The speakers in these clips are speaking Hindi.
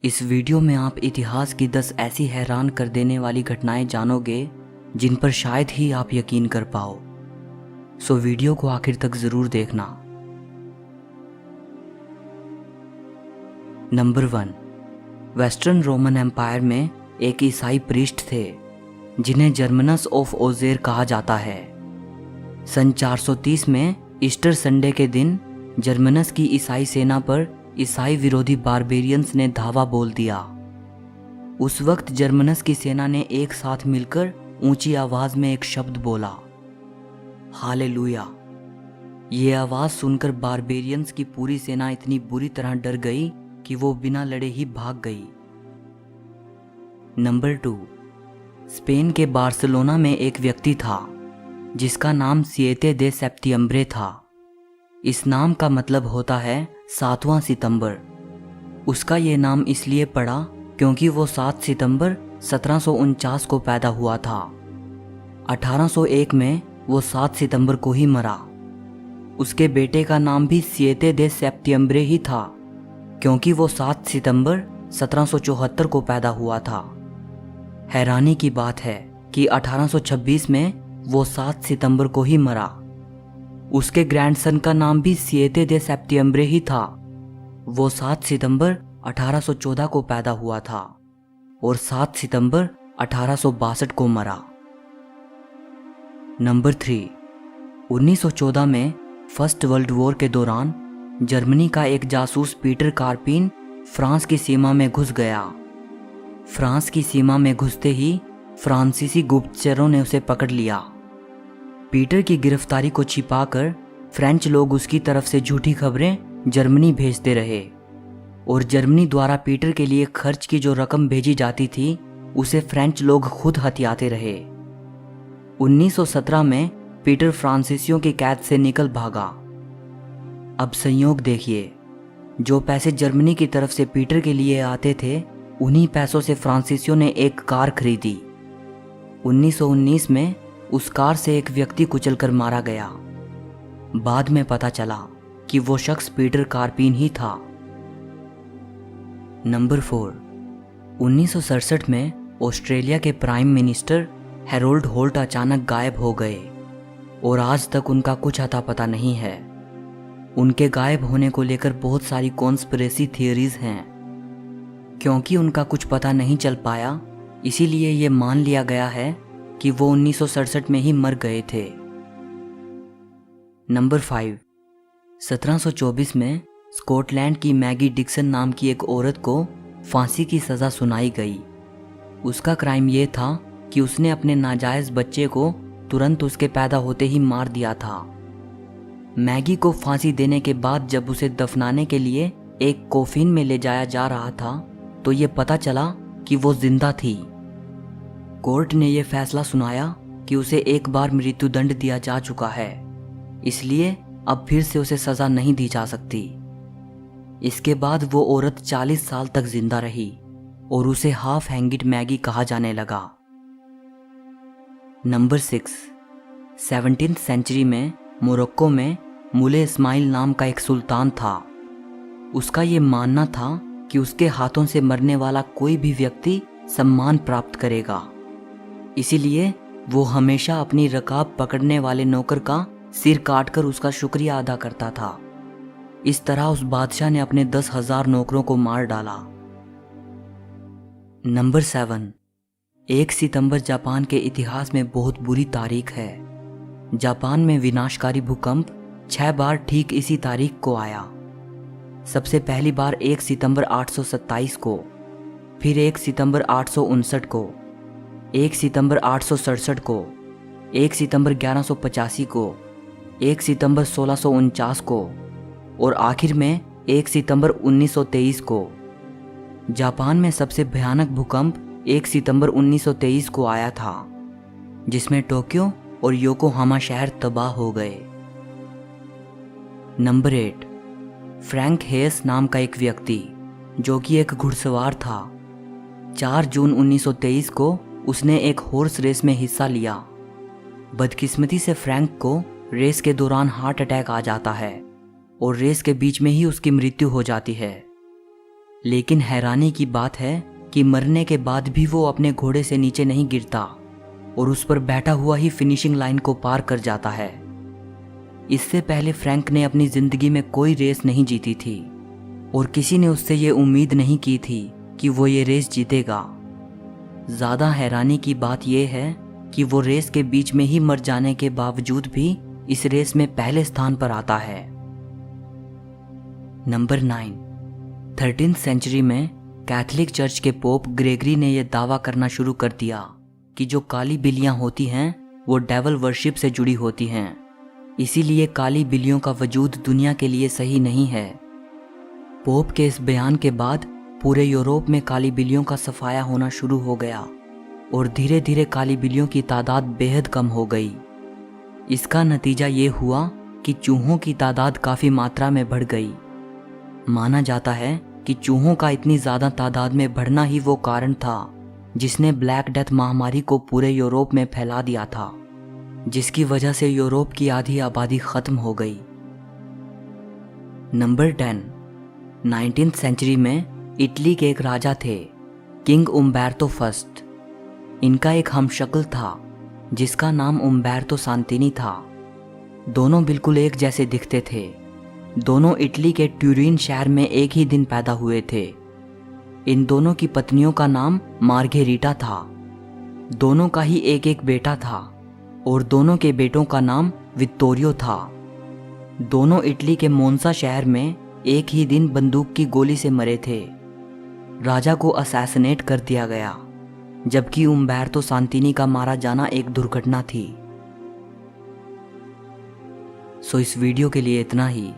इस वीडियो में आप इतिहास की 10 ऐसी हैरान कर देने वाली घटनाएं जानोगे जिन पर शायद ही आप यकीन कर पाओ। सो वीडियो को आखिर तक जरूर देखना। नंबर 1, वेस्टर्न रोमन एम्पायर में एक ईसाई प्रीस्ट थे जिन्हें जर्मनस ऑफ ओजेर कहा जाता है। सन 430 में ईस्टर संडे के दिन जर्मनस की ईसाई सेना पर ईसाई विरोधी बारबेरियंस ने धावा बोल दिया। उस वक्त जर्मनस की सेना ने एक साथ मिलकर ऊंची आवाज में एक शब्द बोला, हालेलुया। ये आवाज सुनकर बारबेरियंस की पूरी सेना इतनी बुरी तरह डर गई कि वो बिना लड़े ही भाग गई। नंबर 2, स्पेन के बार्सिलोना में एक व्यक्ति था जिसका नाम सिएते दे सेप्टियम्ब्रे था। इस नाम का मतलब होता है 7वां सितंबर। उसका ये नाम इसलिए पड़ा क्योंकि वो 7 सितंबर 1749 को पैदा हुआ था। 1801 में वो 7 सितंबर को ही मरा। उसके बेटे का नाम भी सिएते दे सेप्टियम्ब्रे ही था क्योंकि वो 7 सितंबर 1774 को पैदा हुआ था। हैरानी की बात है कि 1826 में वो 7 सितंबर को ही मरा। उसके ग्रैंडसन का नाम भी सिएते दे सेप्टियम्ब्रे ही था। वो 7 सितंबर 1814 को पैदा हुआ था और 7 सितंबर 1862 को मरा। नंबर 3, 1914 में फर्स्ट वर्ल्ड वॉर के दौरान जर्मनी का एक जासूस पीटर कार्पिन फ्रांस की सीमा में घुस गया। फ्रांस की सीमा में घुसते ही फ्रांसीसी गुप्तचरों ने उसे पकड़ लिया। पीटर की गिरफ्तारी को छिपाकर फ्रेंच लोग उसकी तरफ से झूठी खबरें जर्मनी भेजते रहे और जर्मनी द्वारा पीटर के लिए खर्च की जो रकम भेजी जाती थी उसे फ्रेंच लोग खुद हथियाते रहे। 1917 में पीटर फ्रांसीसियों की कैद से निकल भागा। अब संयोग देखिए, जो पैसे जर्मनी की तरफ से पीटर के लिए आते थे उन्हीं पैसों से फ्रांसीसियों ने एक कार खरीदी। 1919 में उस कार से एक व्यक्ति कुचलकर मारा गया। बाद में पता चला कि वो शख्स पीटर कार्पिन ही था। नंबर 4, 1967 में ऑस्ट्रेलिया के प्राइम मिनिस्टर हैरोल्ड होल्ट अचानक गायब हो गए और आज तक उनका कुछ अता पता नहीं है। उनके गायब होने को लेकर बहुत सारी कॉन्स्पिरेसी थियरीज हैं। क्योंकि उनका कुछ पता नहीं चल पाया इसीलिए ये मान लिया गया है कि वो 1967 में ही मर गए थे। नंबर 5, 1724 में स्कॉटलैंड की मैगी डिक्सन नाम की एक औरत को फांसी की सज़ा सुनाई गई। उसका क्राइम ये था कि उसने अपने नाजायज़ बच्चे को तुरंत उसके पैदा होते ही मार दिया था। मैगी को फांसी देने के बाद जब उसे दफनाने के लिए एक कोफिन में ले जाया जा रहा था तो ये पता चला कि वो जिंदा थी। कोर्ट ने यह फैसला सुनाया कि उसे एक बार मृत्युदंड दिया जा चुका है, इसलिए अब फिर से उसे सजा नहीं दी जा सकती। इसके बाद वो औरत 40 साल तक जिंदा रही और उसे हाफ हैंगिड मैगी कहा जाने लगा। नंबर 6, 17th सेंचुरी में मोरक्को में मुले इस्माइल नाम का एक सुल्तान था। उसका ये मानना था कि उसके हाथों से मरने वाला कोई भी व्यक्ति सम्मान प्राप्त करेगा, इसीलिए वो हमेशा अपनी रकाब पकड़ने वाले नौकर का सिर काटकर उसका शुक्रिया अदा करता था। इस तरह उस बादशाह ने अपने 10,000 नौकरों को मार डाला। नंबर 7, 1 सितंबर जापान के इतिहास में बहुत बुरी तारीख है। जापान में विनाशकारी भूकंप 6 बार ठीक इसी तारीख को आया। सबसे पहली बार 1 सितंबर 827 को, फिर 1 सितंबर 859 को, 1 सितंबर 867 को, 1 सितंबर 1185 को, 1 सितंबर 1649 को और आखिर में 1 सितंबर 1923 को। जापान में सबसे भयानक भूकंप 1 सितंबर 1923 को आया था, जिसमें टोक्यो और योकोहामा शहर तबाह हो गए। नंबर 8, फ्रैंक हेस नाम का एक व्यक्ति जो कि एक घुड़सवार था। 4 जून 1923 को उसने एक हॉर्स रेस में हिस्सा लिया। बदकिस्मती से फ्रैंक को रेस के दौरान हार्ट अटैक आ जाता है और रेस के बीच में ही उसकी मृत्यु हो जाती है। लेकिन हैरानी की बात है कि मरने के बाद भी वो अपने घोड़े से नीचे नहीं गिरता और उस पर बैठा हुआ ही फिनिशिंग लाइन को पार कर जाता है। इससे पहले फ्रैंक ने अपनी जिंदगी में कोई रेस नहीं जीती थी और किसी ने उससे ये उम्मीद नहीं की थी कि वो ये रेस जीतेगा। ज़्यादा हैरानी की बात यह है कि वो रेस के बीच में ही मर जाने के बावजूद भी इस रेस में पहले स्थान पर आता है। नंबर 9, 13th सेंचुरी में कैथोलिक चर्च के पोप ग्रेगरी ने यह दावा करना शुरू कर दिया कि जो काली बिल्लियां होती हैं वो डेवल वर्शिप से जुड़ी होती हैं, इसीलिए काली बिल्लियों का वजूद दुनिया के लिए सही नहीं है। पोप के इस बयान के बाद पूरे यूरोप में काली बिल्लियों का सफाया होना शुरू हो गया और धीरे धीरे काली बिल्लियों की तादाद बेहद कम हो गई। इसका नतीजा ये हुआ कि चूहों की तादाद काफ़ी मात्रा में बढ़ गई। माना जाता है कि चूहों का इतनी ज़्यादा तादाद में बढ़ना ही वो कारण था जिसने ब्लैक डेथ महामारी को पूरे यूरोप में फैला दिया था, जिसकी वजह से यूरोप की आधी आबादी ख़त्म हो गई। नंबर 10, 19th सेंचुरी में इटली के एक राजा थे, किंग उम्बेर्तो फर्स्ट। इनका एक हमशक्ल था जिसका नाम उम्बेर्तो सांतिनी था। दोनों बिल्कुल एक जैसे दिखते थे। दोनों इटली के ट्यूरिन शहर में एक ही दिन पैदा हुए थे। इन दोनों की पत्नियों का नाम मार्गेरिटा था। दोनों का ही एक एक बेटा था और दोनों के बेटों का नाम वित्तोरियो था। दोनों इटली के मोन्सा शहर में एक ही दिन बंदूक की गोली से मरे थे। राजा को असैसिनेट कर दिया गया, जबकि उम्बेर्तो सांतिनी का मारा जाना एक दुर्घटना थी। सो इस वीडियो के लिए इतना ही।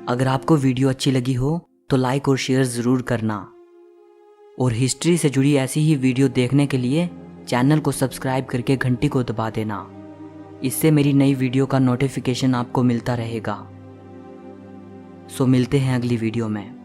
अगर आपको वीडियो अच्छी लगी हो तो लाइक और शेयर ज़रूर करना और हिस्ट्री से जुड़ी ऐसी ही वीडियो देखने के लिए चैनल को सब्सक्राइब करके घंटी को दबा देना। इससे मेरी नई वीडियो का नोटिफिकेशन आपको मिलता रहेगा। सो मिलते हैं अगली वीडियो में।